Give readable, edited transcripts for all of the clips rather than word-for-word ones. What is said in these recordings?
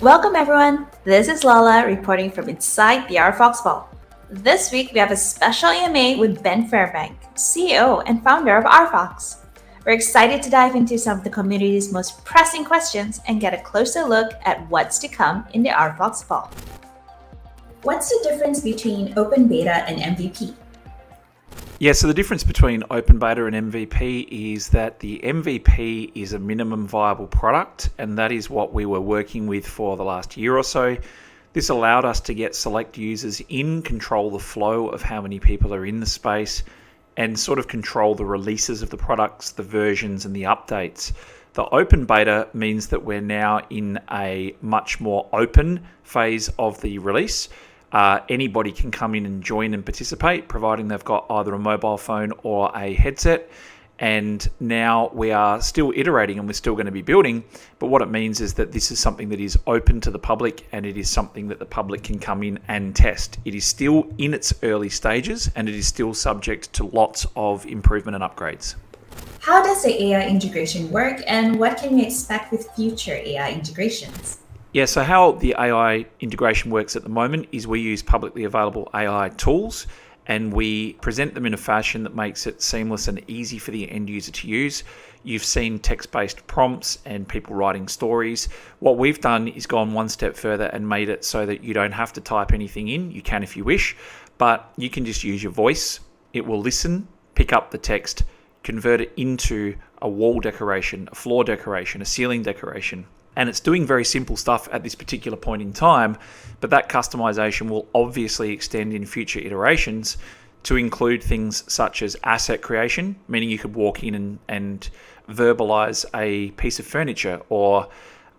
Welcome everyone, this is Lala reporting from inside the RFOX VALT. This week we have a special EMA with Ben Fairbank, CEO and founder of RFOX. We're excited to dive into some of the community's most pressing questions and get a closer look at what's to come in the RFOX VALT. What's the difference between open beta and MVP? Yeah, so the difference between open beta and MVP is that the MVP is a minimum viable product, and that is what we were working with for the last year or so. This allowed us to get select users in, control the flow of how many people are in the space, and sort of control the releases of the products, the versions, and the updates. The open beta means that we're now in a much more open phase of the release. Anybody can come in and join and participate, providing they've got either a mobile phone or a headset. And now we are still iterating and we're still going to be building. But what it means is that this is something that is open to the public, and it is something that the public can come in and test. It is still in its early stages, and it is still subject to lots of improvement and upgrades. How does the AI integration work, and what can we expect with future AI integrations? Yeah, so how the AI integration works at the moment is we use publicly available AI tools, and we present them in a fashion that makes it seamless and easy for the end user to use. You've seen text-based prompts and people writing stories. What we've done is gone one step further and made it so that you don't have to type anything in. You can if you wish, but you can just use your voice. It will listen, pick up the text, convert it into a wall decoration, a floor decoration, a ceiling decoration. And it's doing very simple stuff at this particular point in time, but that customization will obviously extend in future iterations to include things such as asset creation, meaning you could walk in and verbalize a piece of furniture or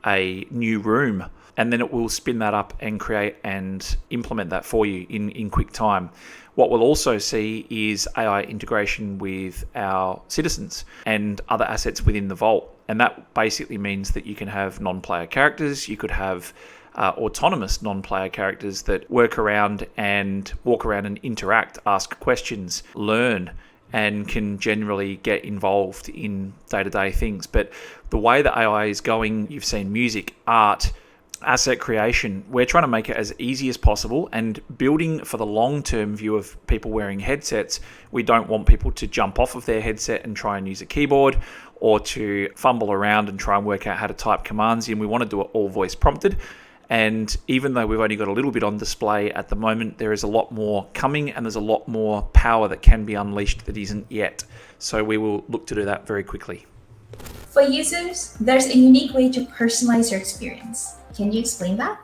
a new room, and then it will spin that up and create and implement that for you in quick time. What we'll also see is AI integration with our citizens and other assets within the vault. And that basically means that you can have non-player characters, you could have autonomous non-player characters that work around and walk around and interact, ask questions, learn, and can generally get involved in day-to-day things. But the way that AI is going, you've seen music, art, asset creation, we're trying to make it as easy as possible, and building for the long-term view of people wearing headsets. We don't want people to jump off of their headset and try and use a keyboard, or to fumble around and try and work out how to type commands in. We want to do it all voice prompted. And even though we've only got a little bit on display at the moment, there is a lot more coming, and there's a lot more power that can be unleashed that isn't yet. So we will look to do that very quickly. For users, there's a unique way to personalize your experience. Can you explain that?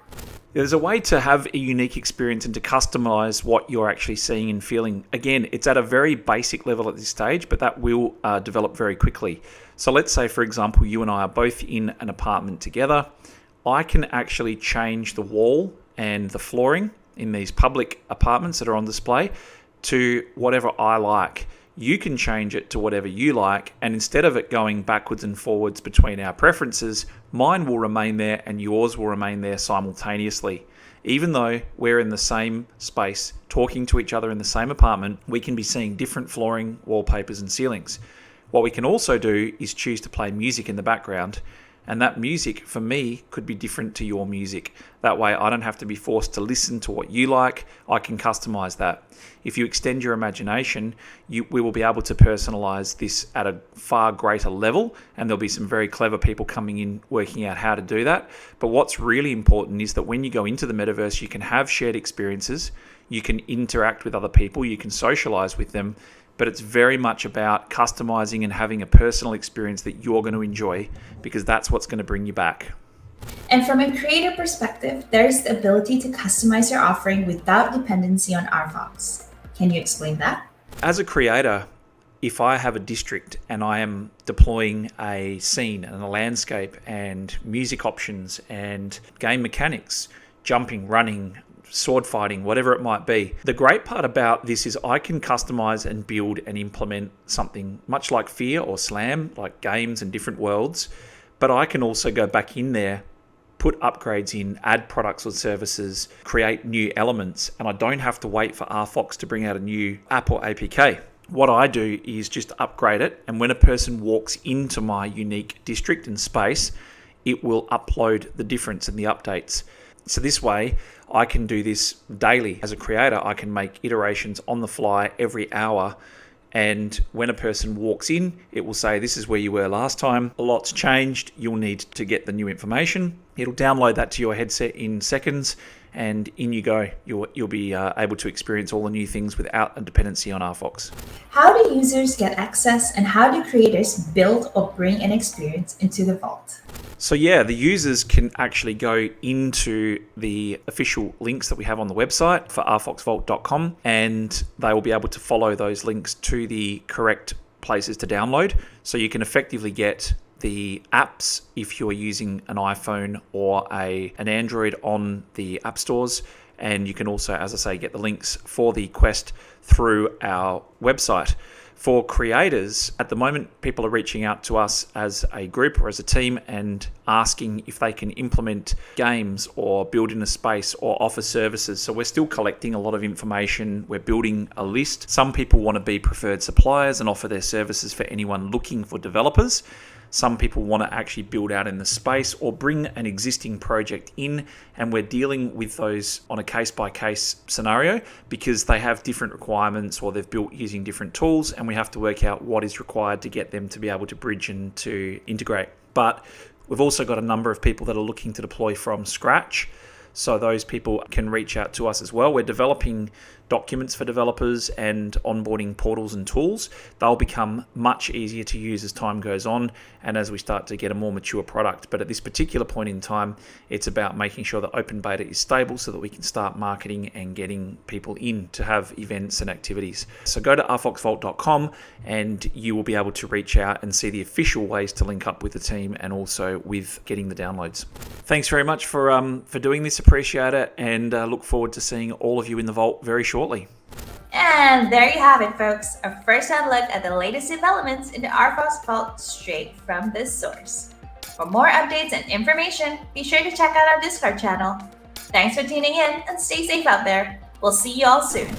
There's a way to have a unique experience and to customize what you're actually seeing and feeling. Again, it's at a very basic level at this stage, but that will develop very quickly. So let's say, for example, you and I are both in an apartment together. I can actually change the wall and the flooring in these public apartments that are on display to whatever I like. You can change it to whatever you like, and instead of it going backwards and forwards between our preferences, mine will remain there and yours will remain there simultaneously. Even though we're in the same space, talking to each other in the same apartment, we can be seeing different flooring, wallpapers, and ceilings. What we can also do is choose to play music in the background, and that music for me could be different to your music. That way I don't have to be forced to listen to what you like. I can customize that. If you extend your imagination, we will be able to personalize this at a far greater level, and there'll be some very clever people coming in working out how to do that. But what's really important is that when you go into the metaverse, you can have shared experiences, you can interact with other people, you can socialize with them, but it's very much about customizing and having a personal experience that you're going to enjoy, because that's what's going to bring you back. And from a creator perspective, there's the ability to customize your offering without dependency on RFOX. Can you explain that? As a creator, if I have a district and I am deploying a scene and a landscape and music options and game mechanics, jumping, running, sword fighting, whatever it might be. The great part about this is I can customize and build and implement something much like Fear or Slam, like games and different worlds, but I can also go back in there, put upgrades in, add products or services, create new elements, and I don't have to wait for RFOX to bring out a new app or APK. What I do is just upgrade it, and when a person walks into my unique district and space, it will upload the difference and the updates. So this way, I can do this daily. As a creator, I can make iterations on the fly every hour. And when a person walks in, it will say, this is where you were last time. A lot's changed. You'll need to get the new information. It'll download that to your headset in seconds, and in you go. You'll be able to experience all the new things without a dependency on RFOX. How do users get access, and how do creators build or bring an experience into the vault? So yeah, the users can actually go into the official links that we have on the website for rfoxvault.com, and they will be able to follow those links to the correct places to download. So you can effectively get the apps if you're using an iPhone or an Android on the app stores. And you can also, as I say, get the links for the Quest through our website. For creators, at the moment, people are reaching out to us as a group or as a team and asking if they can implement games or build in a space or offer services. So we're still collecting a lot of information. We're building a list. Some people want to be preferred suppliers and offer their services for anyone looking for developers. Some people want to actually build out in the space or bring an existing project in, and we're dealing with those on a case-by-case scenario because they have different requirements or they've built using different tools, and we have to work out what is required to get them to be able to bridge and to integrate. But we've also got a number of people that are looking to deploy from scratch. So those people can reach out to us as well. We're developing documents for developers and onboarding portals and tools. They'll become much easier to use as time goes on and as we start to get a more mature product. But at this particular point in time, it's about making sure that open beta is stable so that we can start marketing and getting people in to have events and activities. So go to rfoxvault.com and you will be able to reach out and see the official ways to link up with the team and also with getting the downloads. Thanks very much for doing this. Appreciate it, and look forward to seeing all of you in the vault very shortly. And there you have it, folks. A first-hand look at the latest developments in the RFOX Vault straight from this source. For more updates and information, be sure to check out our Discord channel. Thanks for tuning in and stay safe out there. We'll see you all soon.